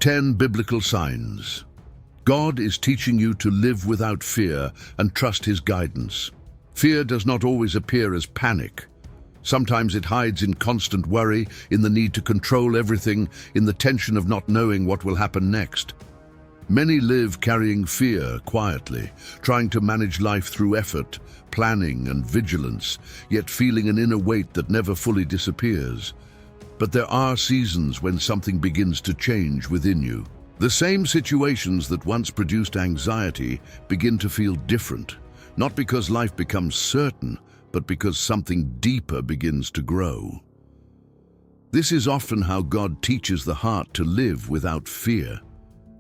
10 biblical signs. God is teaching you to live without fear and trust His guidance. Fear does not always appear as panic. Sometimes it hides in constant worry, in the need to control everything, in the tension of not knowing what will happen next. Many live carrying fear quietly, trying to manage life through effort, planning, and vigilance, yet feeling an inner weight that never fully disappears. But there are seasons when something begins to change within you. The same situations that once produced anxiety begin to feel different, not because life becomes certain, but because something deeper begins to grow. This is often how God teaches the heart to live without fear.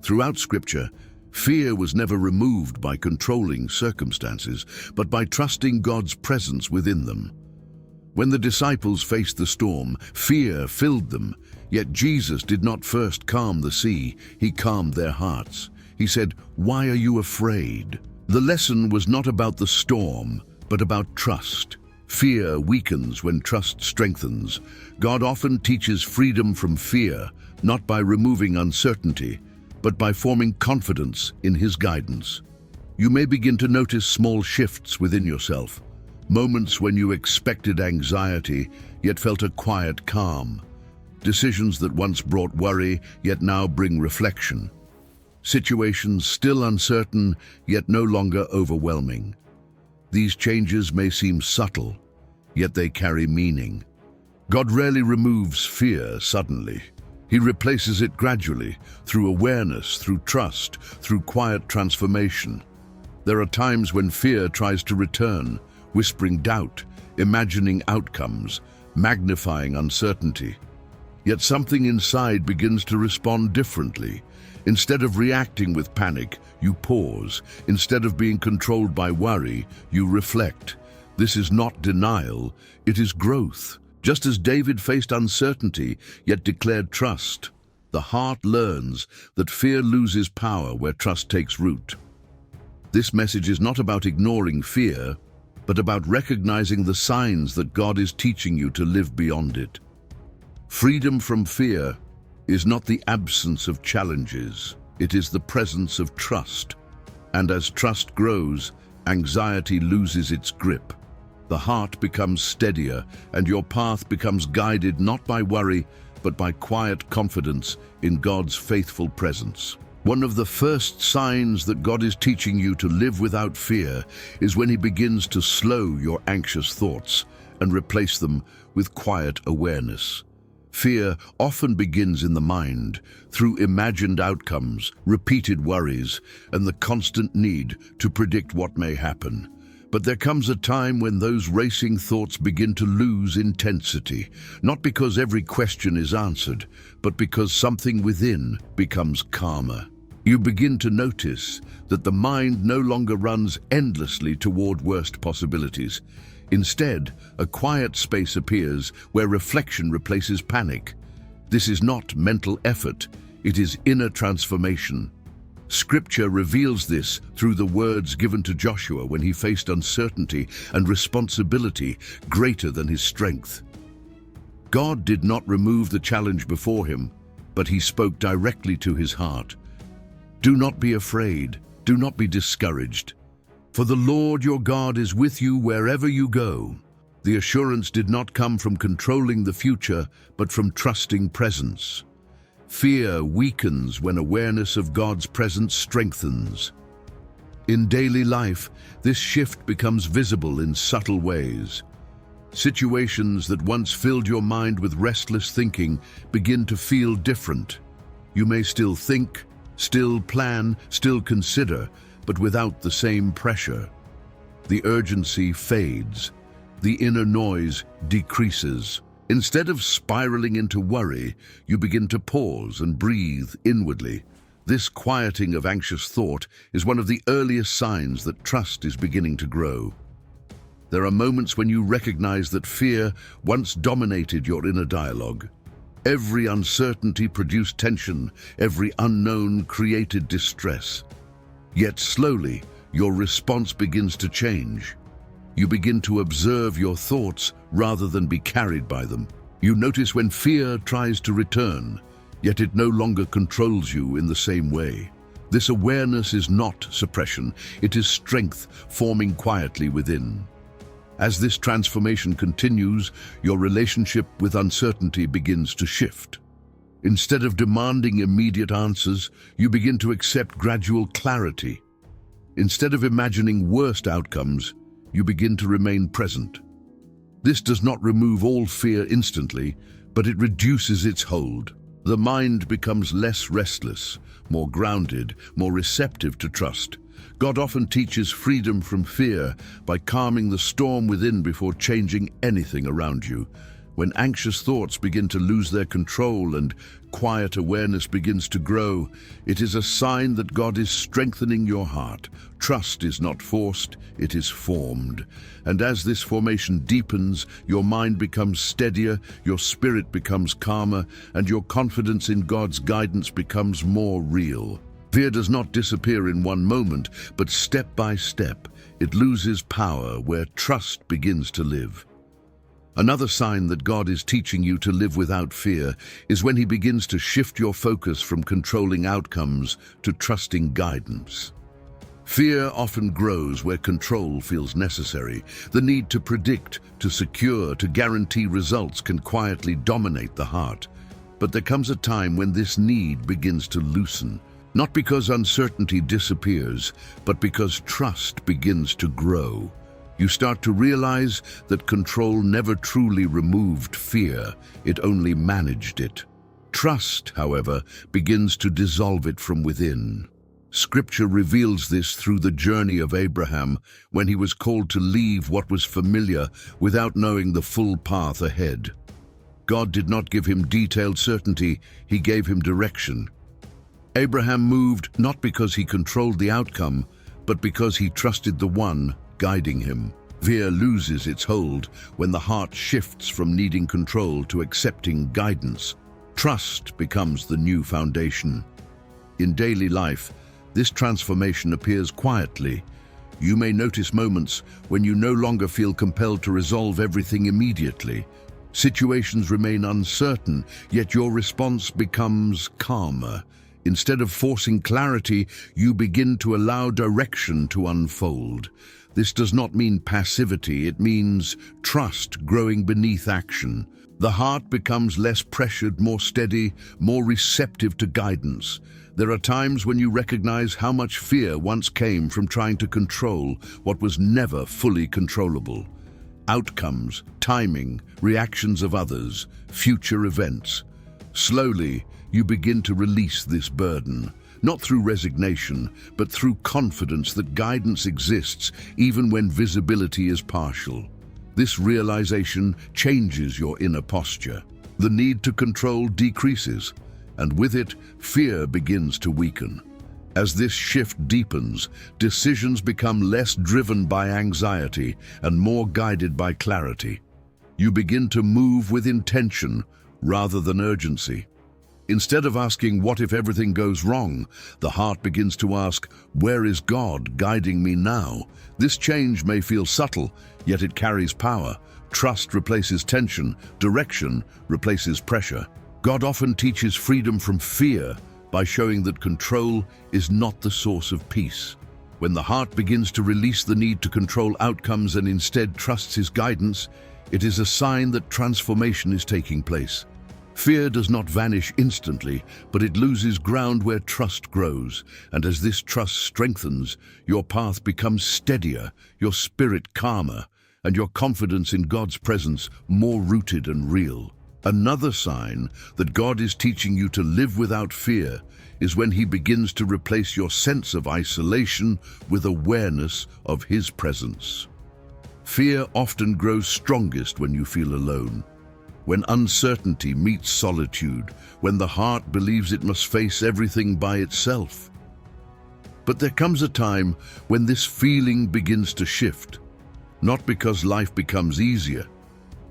Throughout Scripture, fear was never removed by controlling circumstances, but by trusting God's presence within them. When the disciples faced the storm, fear filled them, yet Jesus did not first calm the sea, He calmed their hearts. He said, "Why are you afraid?" The lesson was not about the storm, but about trust. Fear weakens when trust strengthens. God often teaches freedom from fear, not by removing uncertainty, but by forming confidence in His guidance. You may begin to notice small shifts within yourself, moments when you expected anxiety, yet felt a quiet calm. Decisions that once brought worry, yet now bring reflection. Situations still uncertain, yet no longer overwhelming. These changes may seem subtle, yet they carry meaning. God rarely removes fear suddenly. He replaces it gradually, through awareness, through trust, through quiet transformation. There are times when fear tries to return, whispering doubt, imagining outcomes, magnifying uncertainty. Yet something inside begins to respond differently. Instead of reacting with panic, you pause. Instead of being controlled by worry, you reflect. This is not denial, it is growth. Just as David faced uncertainty, yet declared trust, the heart learns that fear loses power where trust takes root. This message is not about ignoring fear, but about recognizing the signs that God is teaching you to live beyond it. Freedom from fear is not the absence of challenges, it is the presence of trust. And as trust grows, anxiety loses its grip. The heart becomes steadier, and your path becomes guided not by worry, but by quiet confidence in God's faithful presence. One of the first signs that God is teaching you to live without fear is when He begins to slow your anxious thoughts and replace them with quiet awareness. Fear often begins in the mind, through imagined outcomes, repeated worries, and the constant need to predict what may happen. But there comes a time when those racing thoughts begin to lose intensity, not because every question is answered, but because something within becomes calmer. You begin to notice that the mind no longer runs endlessly toward worst possibilities. Instead, a quiet space appears where reflection replaces panic. This is not mental effort, it is inner transformation. Scripture reveals this through the words given to Joshua when he faced uncertainty and responsibility greater than his strength. God did not remove the challenge before him, but He spoke directly to his heart. Do not be afraid, do not be discouraged, for the Lord your God is with you wherever you go. The assurance did not come from controlling the future, but from trusting presence. Fear weakens when awareness of God's presence strengthens. In daily life, this shift becomes visible in subtle ways. Situations that once filled your mind with restless thinking begin to feel different. You may still think, still plan, still consider, but without the same pressure. The urgency fades. The inner noise decreases. Instead of spiraling into worry, you begin to pause and breathe inwardly. This quieting of anxious thought is one of the earliest signs that trust is beginning to grow. There are moments when you recognize that fear once dominated your inner dialogue. Every uncertainty produced tension, every unknown created distress. Yet slowly, your response begins to change. You begin to observe your thoughts rather than be carried by them. You notice when fear tries to return. yet it no longer controls you in the same way. This awareness is not suppression, it is strength forming quietly within. As this transformation continues, your relationship with uncertainty begins to shift. Instead of demanding immediate answers, you begin to accept gradual clarity. Instead of imagining worst outcomes, you begin to remain present. This does not remove all fear instantly, but it reduces its hold. The mind becomes less restless, more grounded, more receptive to trust. God often teaches freedom from fear by calming the storm within before changing anything around you. When anxious thoughts begin to lose their control and quiet awareness begins to grow, it is a sign that God is strengthening your heart. Trust is not forced, it is formed. And as this formation deepens, your mind becomes steadier, your spirit becomes calmer, and your confidence in God's guidance becomes more real. Fear does not disappear in one moment, but step by step, it loses power where trust begins to live. Another sign that God is teaching you to live without fear is when He begins to shift your focus from controlling outcomes to trusting guidance. Fear often grows where control feels necessary. The need to predict, to secure, to guarantee results can quietly dominate the heart. But there comes a time when this need begins to loosen, not because uncertainty disappears, but because trust begins to grow. You start to realize that control never truly removed fear, it only managed it. Trust, however, begins to dissolve it from within. Scripture reveals this through the journey of Abraham when he was called to leave what was familiar without knowing the full path ahead. God did not give him detailed certainty, He gave him direction. Abraham moved not because he controlled the outcome, but because he trusted the one guiding him. Fear loses its hold when the heart shifts from needing control to accepting guidance. Trust becomes the new foundation. In daily life, this transformation appears quietly. You may notice moments when you no longer feel compelled to resolve everything immediately. Situations remain uncertain, yet your response becomes calmer. Instead of forcing clarity, you begin to allow direction to unfold. This does not mean passivity, it means trust growing beneath action. The heart becomes less pressured, more steady, more receptive to guidance. There are times when you recognize how much fear once came from trying to control what was never fully controllable. Outcomes, timing, reactions of others, future events. Slowly, you begin to release this burden, not through resignation, but through confidence that guidance exists even when visibility is partial. This realization changes your inner posture. The need to control decreases, and with it, fear begins to weaken. As this shift deepens, decisions become less driven by anxiety and more guided by clarity. You begin to move with intention rather than urgency. Instead of asking, "What if everything goes wrong?" the heart begins to ask, "Where is God guiding me now?" This change may feel subtle, yet it carries power. Trust replaces tension, direction replaces pressure. God often teaches freedom from fear by showing that control is not the source of peace. When the heart begins to release the need to control outcomes and instead trusts His guidance, it is a sign that transformation is taking place. Fear does not vanish instantly, but it loses ground where trust grows. And as this trust strengthens, your path becomes steadier, your spirit calmer, and your confidence in God's presence more rooted and real. Another sign that God is teaching you to live without fear is when He begins to replace your sense of isolation with awareness of His presence. Fear often grows strongest when you feel alone. When uncertainty meets solitude, when the heart believes it must face everything by itself. But there comes a time when this feeling begins to shift, not because life becomes easier,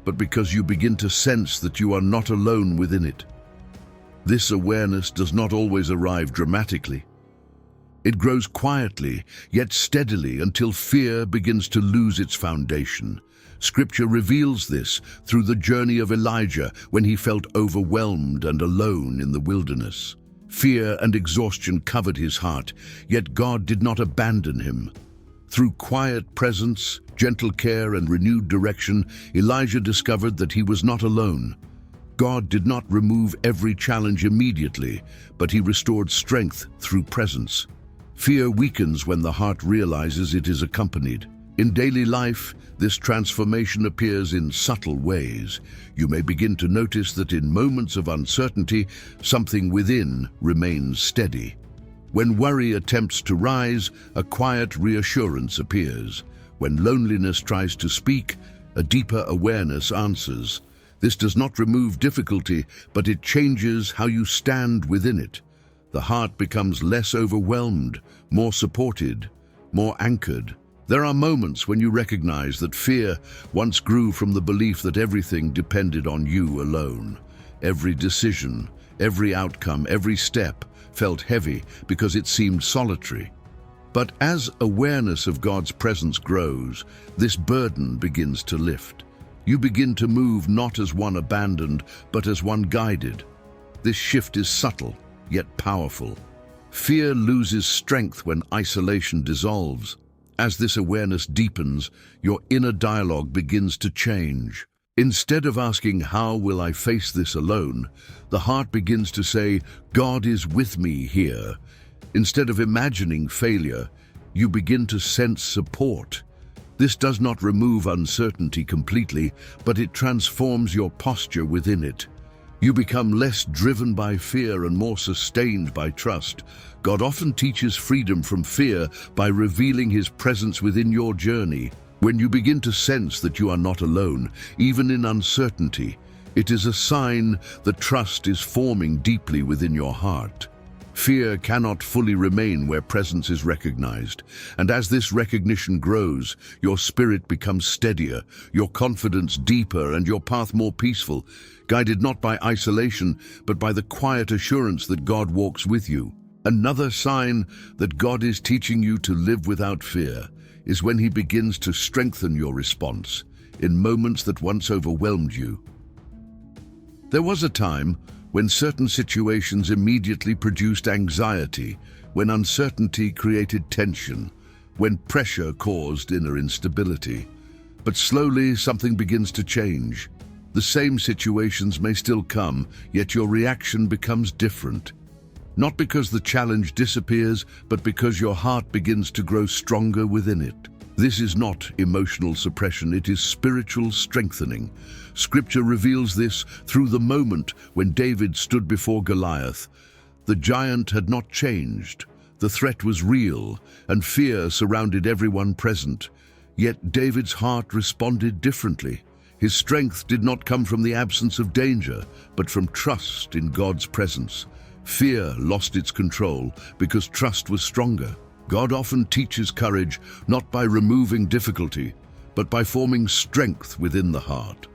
but because you begin to sense that you are not alone within it. This awareness does not always arrive dramatically. It grows quietly, yet steadily, until fear begins to lose its foundation. Scripture reveals this through the journey of Elijah when he felt overwhelmed and alone in the wilderness. Fear and exhaustion covered his heart, yet God did not abandon him. Through quiet presence, gentle care, and renewed direction, Elijah discovered that he was not alone. God did not remove every challenge immediately, but he restored strength through presence. Fear weakens when the heart realizes it is accompanied. In daily life, this transformation appears in subtle ways. You may begin to notice that in moments of uncertainty, something within remains steady. When worry attempts to rise, a quiet reassurance appears. When loneliness tries to speak, a deeper awareness answers. This does not remove difficulty, but it changes how you stand within it. The heart becomes less overwhelmed, more supported, more anchored. There are moments when you recognize that fear once grew from the belief that everything depended on you alone. Every decision, every outcome, every step felt heavy because it seemed solitary. But as awareness of God's presence grows, this burden begins to lift. You begin to move not as one abandoned, but as one guided. This shift is subtle, yet powerful. Fear loses strength when isolation dissolves. As this awareness deepens, your inner dialogue begins to change. Instead of asking, "How will I face this alone?" the heart begins to say, "God is with me here." Instead of imagining failure, you begin to sense support. This does not remove uncertainty completely, but it transforms your posture within it. You become less driven by fear and more sustained by trust. God often teaches freedom from fear by revealing His presence within your journey. When you begin to sense that you are not alone, even in uncertainty, it is a sign that trust is forming deeply within your heart. Fear cannot fully remain where presence is recognized, and as this recognition grows, your spirit becomes steadier, your confidence deeper, and your path more peaceful, guided not by isolation, but by the quiet assurance that God walks with you. Another sign that God is teaching you to live without fear is when He begins to strengthen your response in moments that once overwhelmed you. There was a time when certain situations immediately produced anxiety, when uncertainty created tension, when pressure caused inner instability. But slowly something begins to change. The same situations may still come, yet your reaction becomes different. Not because the challenge disappears, but because your heart begins to grow stronger within it. This is not emotional suppression, it is spiritual strengthening. Scripture reveals this through the moment when David stood before Goliath. The giant had not changed. The threat was real, and fear surrounded everyone present. Yet David's heart responded differently. His strength did not come from the absence of danger, but from trust in God's presence. Fear lost its control because trust was stronger. God often teaches courage not by removing difficulty, but by forming strength within the heart.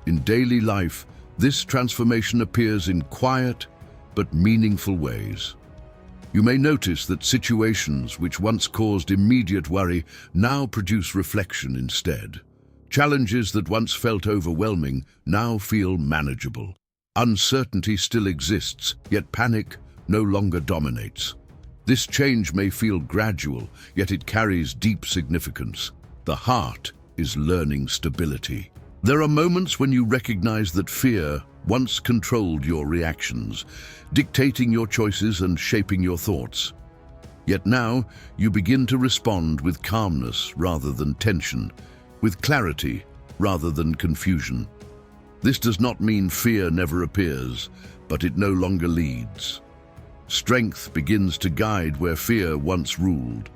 In daily life, this transformation appears in quiet but meaningful ways. You may notice that situations which once caused immediate worry now produce reflection instead. Challenges that once felt overwhelming now feel manageable. Uncertainty still exists, yet panic no longer dominates. This change may feel gradual, yet it carries deep significance. The heart is learning stability. There are moments when you recognize that fear once controlled your reactions, dictating your choices and shaping your thoughts. Yet now, you begin to respond with calmness rather than tension, with clarity rather than confusion. This does not mean fear never appears, but it no longer leads. Strength begins to guide where fear once ruled.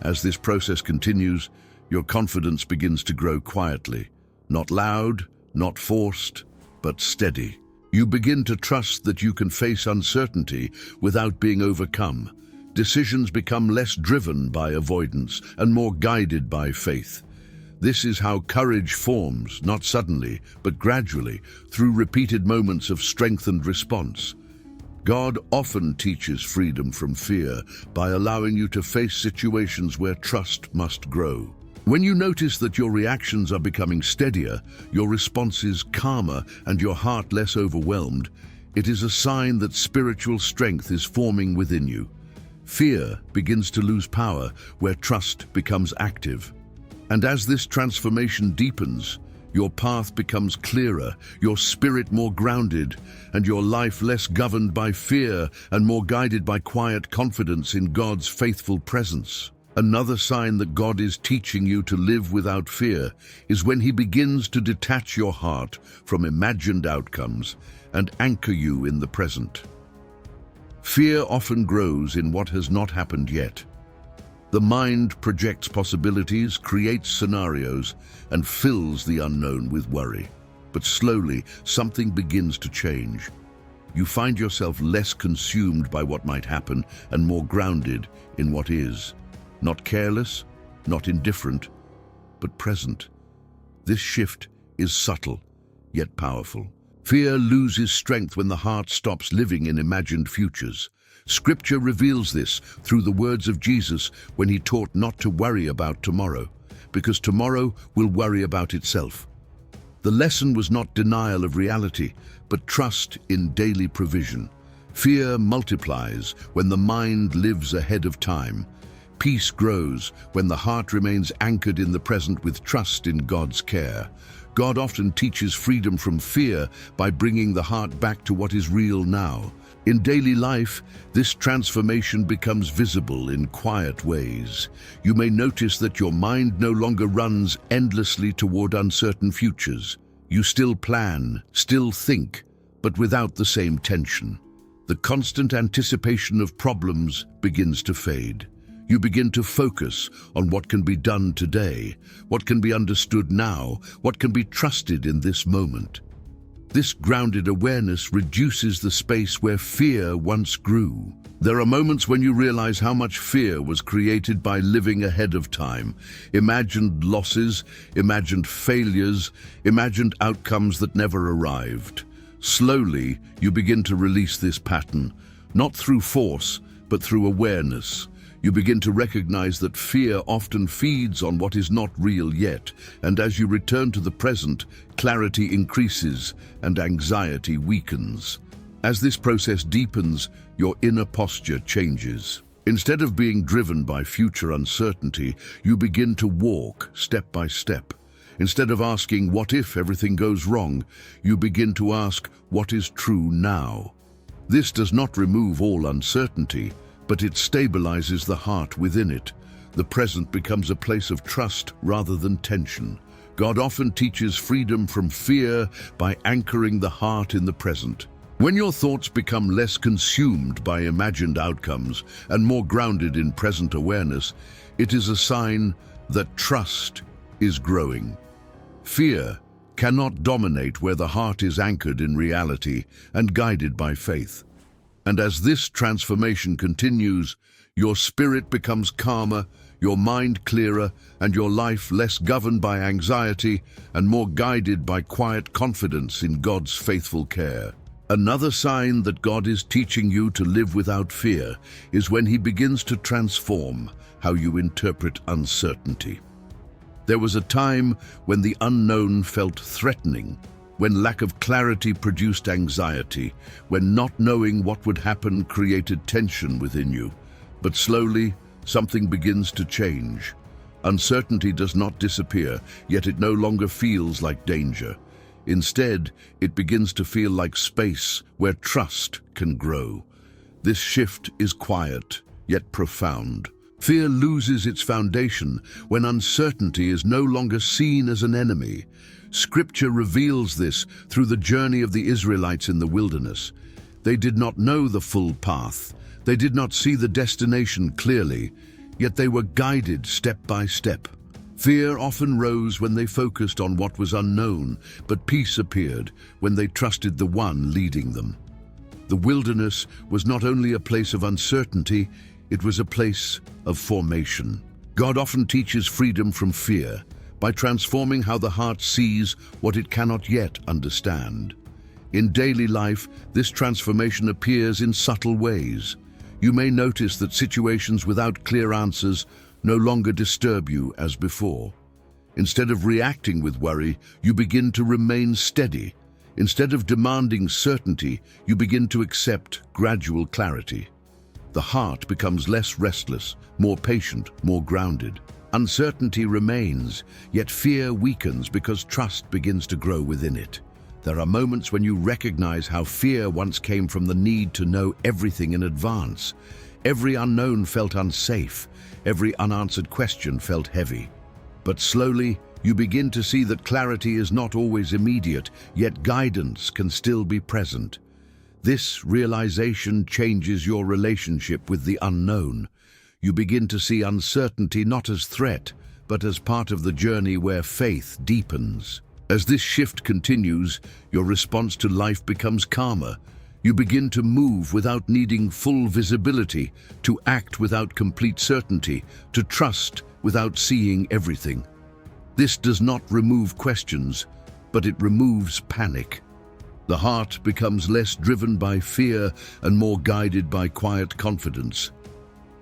As this process continues, your confidence begins to grow quietly, not loud, not forced, but steady. You begin to trust that you can face uncertainty without being overcome. Decisions become less driven by avoidance and more guided by faith. This is how courage forms, not suddenly, but gradually, through repeated moments of strengthened response. God often teaches freedom from fear by allowing you to face situations where trust must grow. When you notice that your reactions are becoming steadier, your responses calmer, and your heart less overwhelmed, it is a sign that spiritual strength is forming within you. Fear begins to lose power where trust becomes active. And as this transformation deepens, your path becomes clearer, your spirit more grounded, and your life less governed by fear and more guided by quiet confidence in God's faithful presence. Another sign that God is teaching you to live without fear is when He begins to detach your heart from imagined outcomes and anchor you in the present. Fear often grows in what has not happened yet. The mind projects possibilities, creates scenarios, and fills the unknown with worry. But slowly, something begins to change. You find yourself less consumed by what might happen and more grounded in what is. Not careless, not indifferent, but present. This shift is subtle, yet powerful. Fear loses strength when the heart stops living in imagined futures. Scripture reveals this through the words of Jesus when He taught not to worry about tomorrow, because tomorrow will worry about itself. The lesson was not denial of reality, but trust in daily provision. Fear multiplies when the mind lives ahead of time. Peace grows when the heart remains anchored in the present with trust in God's care. God often teaches freedom from fear by bringing the heart back to what is real now. In daily life, this transformation becomes visible in quiet ways. You may notice that your mind no longer runs endlessly toward uncertain futures. You still plan, still think, but without the same tension. The constant anticipation of problems begins to fade. You begin to focus on what can be done today, what can be understood now, what can be trusted in this moment. This grounded awareness reduces the space where fear once grew. There are moments when you realize how much fear was created by living ahead of time. Imagined losses, imagined failures, imagined outcomes that never arrived. Slowly, you begin to release this pattern, not through force, but through awareness. You begin to recognize that fear often feeds on what is not real yet, and as you return to the present, clarity increases and anxiety weakens. As this process deepens, your inner posture changes. Instead of being driven by future uncertainty, you begin to walk step by step. Instead of asking, "What if everything goes wrong?" you begin to ask, "What is true now?" This does not remove all uncertainty, but it stabilizes the heart within it. The present becomes a place of trust rather than tension. God often teaches freedom from fear by anchoring the heart in the present. When your thoughts become less consumed by imagined outcomes and more grounded in present awareness, it is a sign that trust is growing. Fear cannot dominate where the heart is anchored in reality and guided by faith. And as this transformation continues, your spirit becomes calmer, your mind clearer, and your life less governed by anxiety and more guided by quiet confidence in God's faithful care. Another sign that God is teaching you to live without fear is when He begins to transform how you interpret uncertainty. There was a time when the unknown felt threatening, when lack of clarity produced anxiety, when not knowing what would happen created tension within you. But slowly, something begins to change. Uncertainty does not disappear, yet it no longer feels like danger. Instead, it begins to feel like space where trust can grow. This shift is quiet, yet profound. Fear loses its foundation when uncertainty is no longer seen as an enemy. Scripture reveals this through the journey of the Israelites in the wilderness. They did not know the full path. They did not see the destination clearly, yet they were guided step by step. Fear often rose when they focused on what was unknown, but peace appeared when they trusted the one leading them. The wilderness was not only a place of uncertainty, it was a place of formation. God often teaches freedom from fear by transforming how the heart sees what it cannot yet understand. In daily life, this transformation appears in subtle ways. You may notice that situations without clear answers no longer disturb you as before. Instead of reacting with worry, you begin to remain steady. Instead of demanding certainty, you begin to accept gradual clarity. The heart becomes less restless, more patient, more grounded. Uncertainty remains, yet fear weakens because trust begins to grow within it. There are moments when you recognize how fear once came from the need to know everything in advance. Every unknown felt unsafe. Every unanswered question felt heavy. But slowly, you begin to see that clarity is not always immediate, yet guidance can still be present. This realization changes your relationship with the unknown. You begin to see uncertainty not as threat, but as part of the journey where faith deepens. As this shift continues, your response to life becomes calmer. You begin to move without needing full visibility, to act without complete certainty, to trust without seeing everything. This does not remove questions, but it removes panic. The heart becomes less driven by fear and more guided by quiet confidence.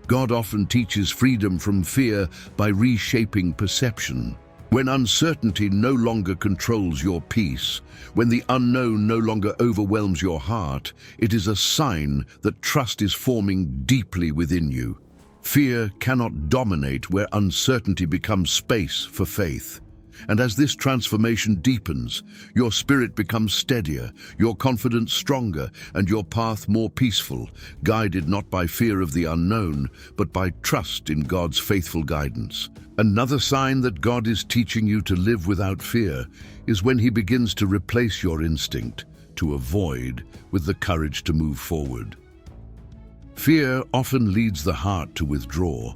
God often teaches freedom from fear by reshaping perception. When uncertainty no longer controls your peace, when the unknown no longer overwhelms your heart, it is a sign that trust is forming deeply within you. Fear cannot dominate where uncertainty becomes space for faith. And as this transformation deepens, your spirit becomes steadier, your confidence stronger, and your path more peaceful, guided not by fear of the unknown, but by trust in God's faithful guidance. Another sign that God is teaching you to live without fear is when He begins to replace your instinct to avoid with the courage to move forward. Fear often leads the heart to withdraw,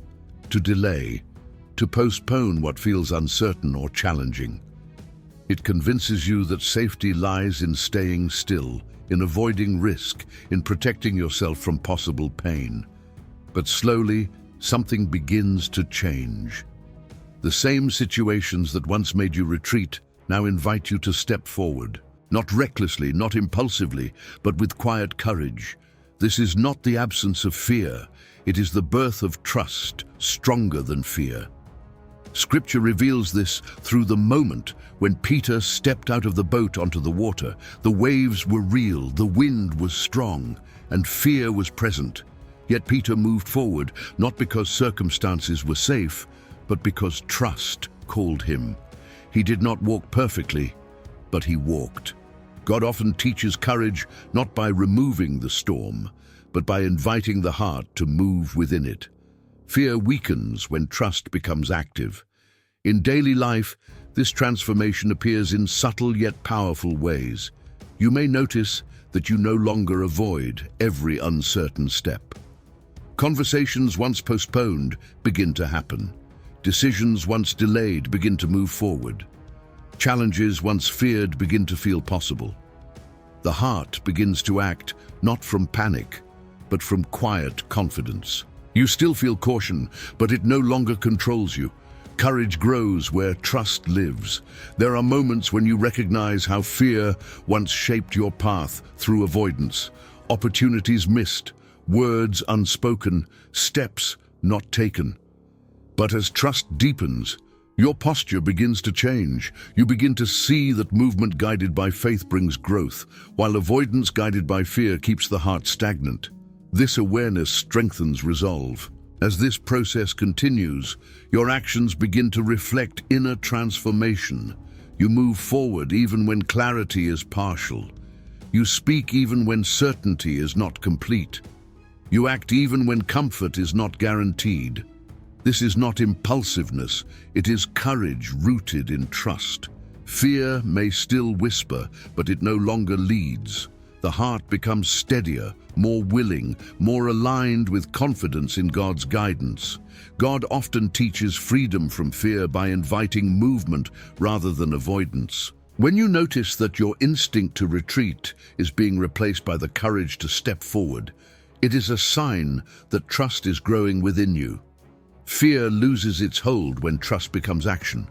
to delay, to postpone what feels uncertain or challenging. It convinces you that safety lies in staying still, in avoiding risk, in protecting yourself from possible pain. But slowly, something begins to change. The same situations that once made you retreat now invite you to step forward, not recklessly, not impulsively, but with quiet courage. This is not the absence of fear, it is the birth of trust, stronger than fear. Scripture reveals this through the moment when Peter stepped out of the boat onto the water. The waves were real, the wind was strong, and fear was present. Yet Peter moved forward, not because circumstances were safe, but because trust called him. He did not walk perfectly, but he walked. God often teaches courage not by removing the storm, but by inviting the heart to move within it. Fear weakens when trust becomes active. In daily life, this transformation appears in subtle yet powerful ways. You may notice that you no longer avoid every uncertain step. Conversations once postponed begin to happen. Decisions once delayed begin to move forward. Challenges once feared begin to feel possible. The heart begins to act not from panic, but from quiet confidence. You still feel caution, but it no longer controls you. Courage grows where trust lives. There are moments when you recognize how fear once shaped your path through avoidance, opportunities missed, words unspoken, steps not taken. But as trust deepens, your posture begins to change. You begin to see that movement guided by faith brings growth, while avoidance guided by fear keeps the heart stagnant. This awareness strengthens resolve. As this process continues, your actions begin to reflect inner transformation. You move forward even when clarity is partial. You speak even when certainty is not complete. You act even when comfort is not guaranteed. This is not impulsiveness, it is courage rooted in trust. Fear may still whisper, but it no longer leads. The heart becomes steadier, more willing, more aligned with confidence in God's guidance. God often teaches freedom from fear by inviting movement rather than avoidance. When you notice that your instinct to retreat is being replaced by the courage to step forward, it is a sign that trust is growing within you. Fear loses its hold when trust becomes action.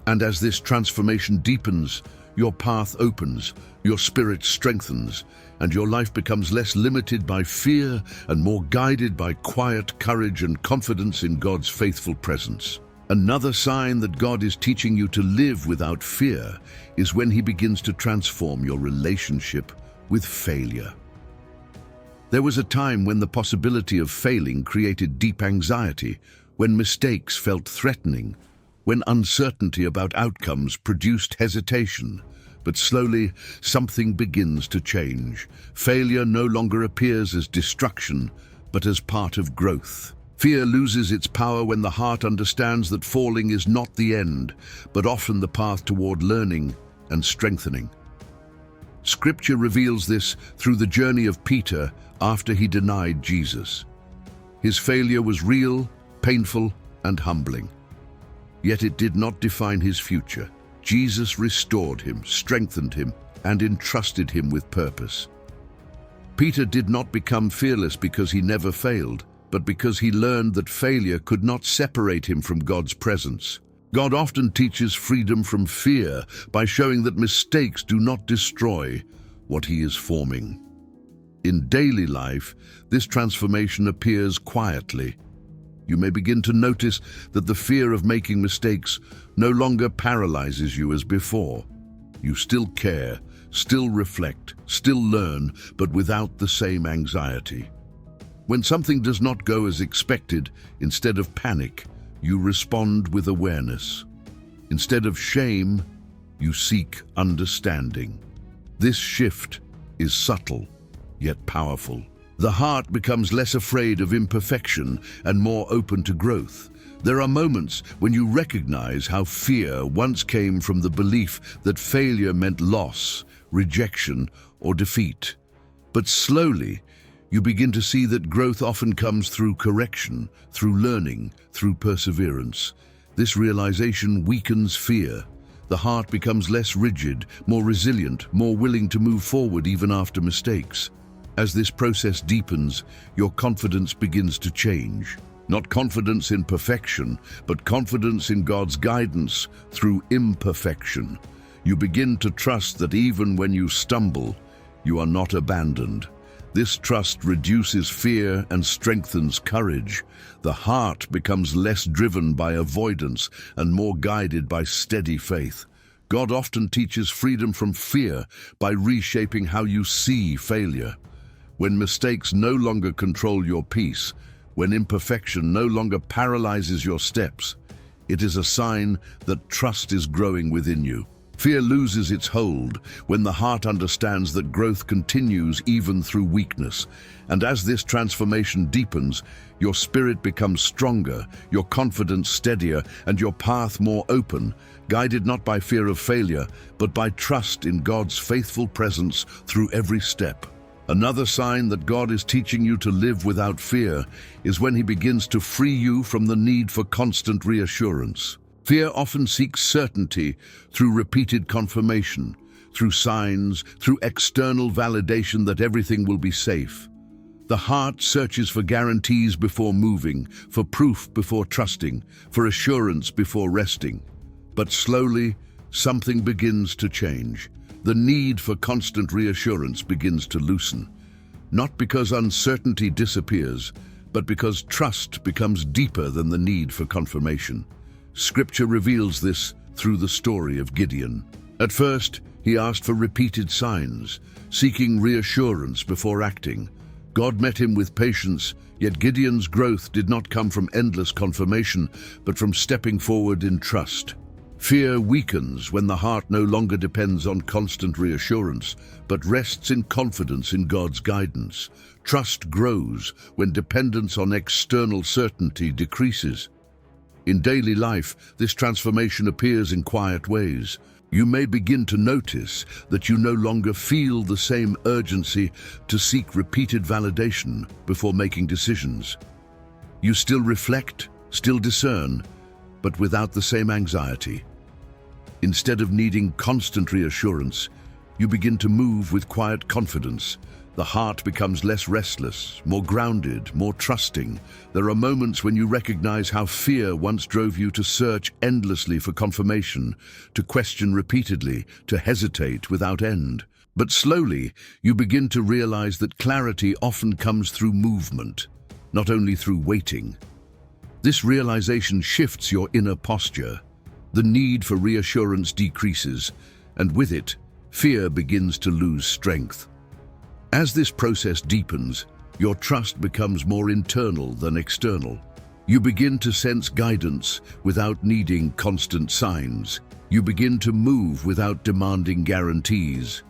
And as this transformation deepens, your path opens, your spirit strengthens, and your life becomes less limited by fear and more guided by quiet courage and confidence in God's faithful presence. Another sign that God is teaching you to live without fear is when He begins to transform your relationship with failure. There was a time when the possibility of failing created deep anxiety, when mistakes felt threatening, when uncertainty about outcomes produced hesitation. But slowly, something begins to change. Failure no longer appears as destruction, but as part of growth. Fear loses its power when the heart understands that falling is not the end, but often the path toward learning and strengthening. Scripture reveals this through the journey of Peter after he denied Jesus. His failure was real, painful, and humbling. Yet it did not define his future. Jesus restored him, strengthened him, and entrusted him with purpose. Peter did not become fearless because he never failed, but because he learned that failure could not separate him from God's presence. God often teaches freedom from fear by showing that mistakes do not destroy what He is forming. In daily life, this transformation appears quietly. You may begin to notice that the fear of making mistakes no longer paralyzes you as before. You still care, still reflect, still learn, but without the same anxiety. When something does not go as expected, instead of panic, you respond with awareness. Instead of shame, you seek understanding. This shift is subtle, yet powerful. The heart becomes less afraid of imperfection and more open to growth. There are moments when you recognize how fear once came from the belief that failure meant loss, rejection, or defeat. But slowly, you begin to see that growth often comes through correction, through learning, through perseverance. This realization weakens fear. The heart becomes less rigid, more resilient, more willing to move forward even after mistakes. As this process deepens, your confidence begins to change. Not confidence in perfection, but confidence in God's guidance through imperfection. You begin to trust that even when you stumble, you are not abandoned. This trust reduces fear and strengthens courage. The heart becomes less driven by avoidance and more guided by steady faith. God often teaches freedom from fear by reshaping how you see failure. When mistakes no longer control your peace, when imperfection no longer paralyzes your steps, it is a sign that trust is growing within you. Fear loses its hold when the heart understands that growth continues even through weakness. And as this transformation deepens, your spirit becomes stronger, your confidence steadier, and your path more open, guided not by fear of failure, but by trust in God's faithful presence through every step. Another sign that God is teaching you to live without fear is when He begins to free you from the need for constant reassurance. Fear often seeks certainty through repeated confirmation, through signs, through external validation that everything will be safe. The heart searches for guarantees before moving, for proof before trusting, for assurance before resting. But slowly, something begins to change. The need for constant reassurance begins to loosen. Not because uncertainty disappears, but because trust becomes deeper than the need for confirmation. Scripture reveals this through the story of Gideon. At first, he asked for repeated signs, seeking reassurance before acting. God met him with patience, yet Gideon's growth did not come from endless confirmation, but from stepping forward in trust. Fear weakens when the heart no longer depends on constant reassurance, but rests in confidence in God's guidance. Trust grows when dependence on external certainty decreases. In daily life, this transformation appears in quiet ways. You may begin to notice that you no longer feel the same urgency to seek repeated validation before making decisions. You still reflect, still discern, but without the same anxiety. Instead of needing constant reassurance, you begin to move with quiet confidence, The heart becomes less restless, more grounded, more trusting. There are moments when you recognize how fear once drove you to search endlessly for confirmation, to question repeatedly, to hesitate without end. But slowly, you begin to realize that clarity often comes through movement, not only through waiting. This realization shifts your inner posture. The need for reassurance decreases, and with it, fear begins to lose strength. As this process deepens, your trust becomes more internal than external. You begin to sense guidance without needing constant signs. You begin to move without demanding guarantees.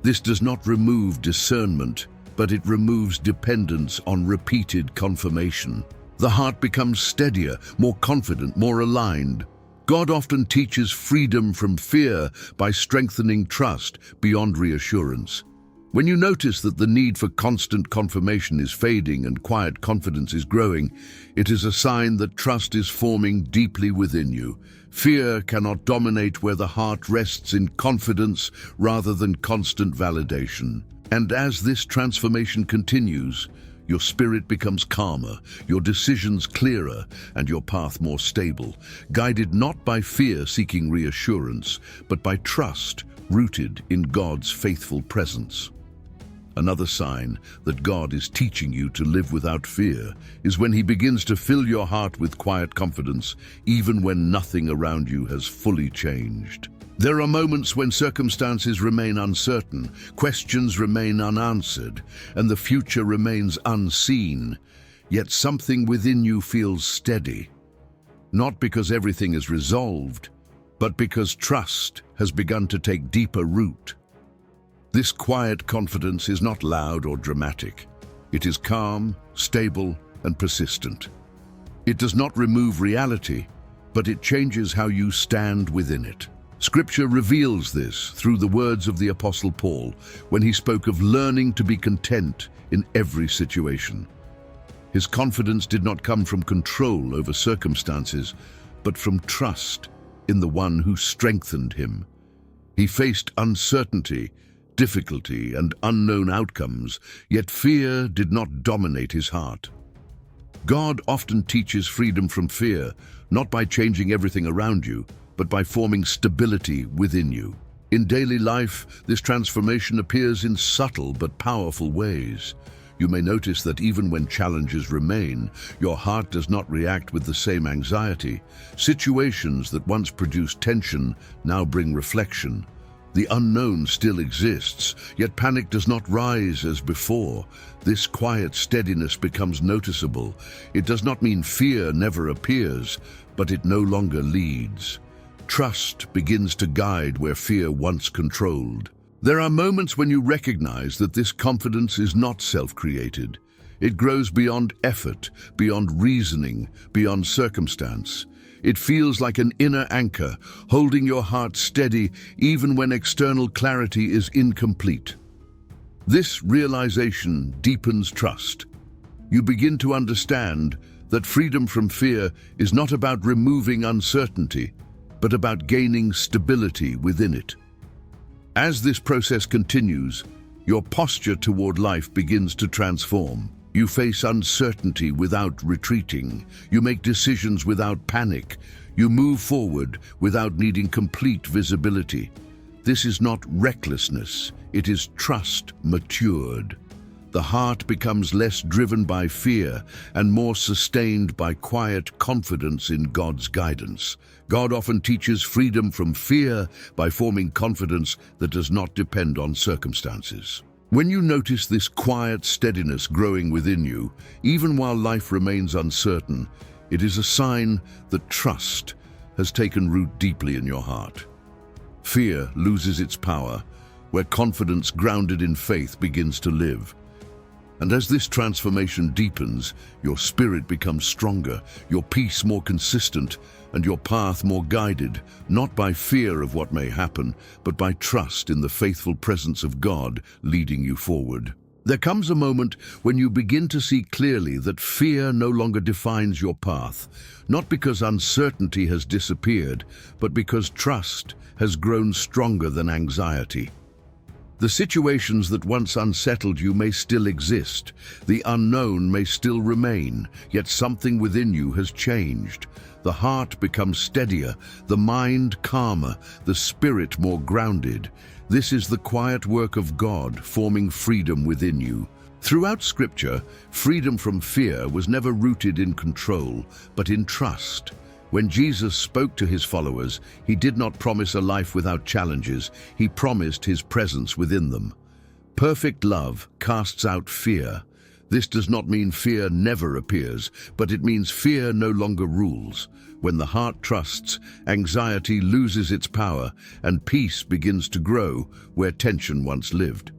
This does not remove discernment, but it removes dependence on repeated confirmation. The heart becomes steadier, more confident, more aligned. God often teaches freedom from fear by strengthening trust beyond reassurance. When you notice that the need for constant confirmation is fading and quiet confidence is growing, it is a sign that trust is forming deeply within you. Fear cannot dominate where the heart rests in confidence rather than constant validation. And as this transformation continues, your spirit becomes calmer, your decisions clearer, and your path more stable, guided not by fear seeking reassurance, but by trust rooted in God's faithful presence. Another sign that God is teaching you to live without fear is when He begins to fill your heart with quiet confidence, even when nothing around you has fully changed. There are moments when circumstances remain uncertain, questions remain unanswered, and the future remains unseen, yet something within you feels steady. Not because everything is resolved, but because trust has begun to take deeper root. This quiet confidence is not loud or dramatic. It is calm, stable, and persistent. It does not remove reality, but it changes how you stand within it. Scripture reveals this through the words of the Apostle Paul when he spoke of learning to be content in every situation. His confidence did not come from control over circumstances, but from trust in the one who strengthened him. He faced uncertainty, difficulty, and unknown outcomes, yet fear did not dominate his heart. God often teaches freedom from fear, not by changing everything around you, but by forming stability within you. In daily life, this transformation appears in subtle but powerful ways. You may notice that even when challenges remain, your heart does not react with the same anxiety. Situations that once produced tension now bring reflection. The unknown still exists, yet panic does not rise as before. This quiet steadiness becomes noticeable. It does not mean fear never appears, but it no longer leads. Trust begins to guide where fear once controlled. There are moments when you recognize that this confidence is not self-created. It grows beyond effort, beyond reasoning, beyond circumstance. It feels like an inner anchor, holding your heart steady even when external clarity is incomplete. This realization deepens trust. You begin to understand that freedom from fear is not about removing uncertainty, but about gaining stability within it. As this process continues, your posture toward life begins to transform. You face uncertainty without retreating. You make decisions without panic. You move forward without needing complete visibility. This is not recklessness, it is trust matured. The heart becomes less driven by fear and more sustained by quiet confidence in God's guidance. God often teaches freedom from fear by forming confidence that does not depend on circumstances. When you notice this quiet steadiness growing within you, even while life remains uncertain, it is a sign that trust has taken root deeply in your heart. Fear loses its power, where confidence grounded in faith begins to live. And as this transformation deepens, your spirit becomes stronger, your peace more consistent, and your path more guided, not by fear of what may happen, but by trust in the faithful presence of God leading you forward. There comes a moment when you begin to see clearly that fear no longer defines your path, not because uncertainty has disappeared, but because trust has grown stronger than anxiety. The situations that once unsettled you may still exist. The unknown may still remain, yet something within you has changed. The heart becomes steadier, the mind calmer, the spirit more grounded. This is the quiet work of God forming freedom within you. Throughout Scripture, freedom from fear was never rooted in control, but in trust. When Jesus spoke to his followers, he did not promise a life without challenges, he promised his presence within them. Perfect love casts out fear. This does not mean fear never appears, but it means fear no longer rules. When the heart trusts, anxiety loses its power, and peace begins to grow where tension once lived.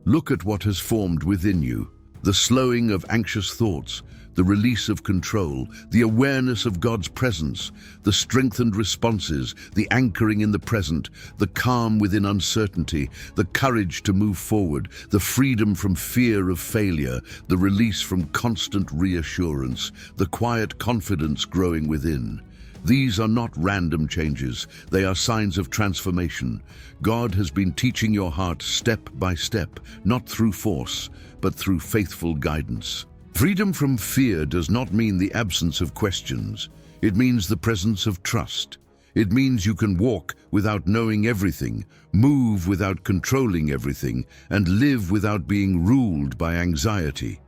Look at what has formed within you. The slowing of anxious thoughts, the release of control, the awareness of God's presence, the strengthened responses, the anchoring in the present, the calm within uncertainty, the courage to move forward, the freedom from fear of failure, the release from constant reassurance, the quiet confidence growing within. These are not random changes, they are signs of transformation. God has been teaching your heart step by step, not through force, but through faithful guidance. Freedom from fear does not mean the absence of questions. It means the presence of trust. It means you can walk without knowing everything, move without controlling everything, and live without being ruled by anxiety.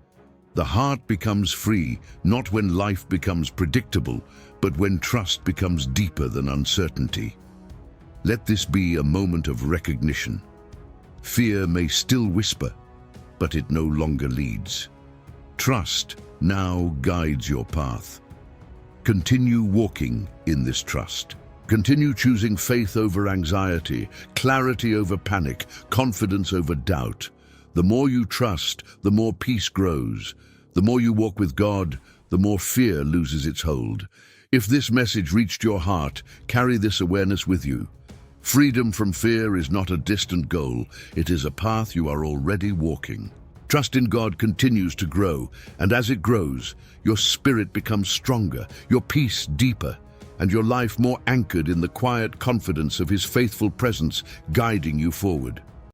The heart becomes free, not when life becomes predictable, but when trust becomes deeper than uncertainty. Let this be a moment of recognition. Fear may still whisper, but it no longer leads. Trust now guides your path. Continue walking in this trust. Continue choosing faith over anxiety, clarity over panic, confidence over doubt. The more you trust, the more peace grows. The more you walk with God, the more fear loses its hold. If this message reached your heart, carry this awareness with you. Freedom from fear is not a distant goal. It is a path you are already walking. Trust in God continues to grow, and as it grows, your spirit becomes stronger, your peace deeper, and your life more anchored in the quiet confidence of His faithful presence guiding you forward.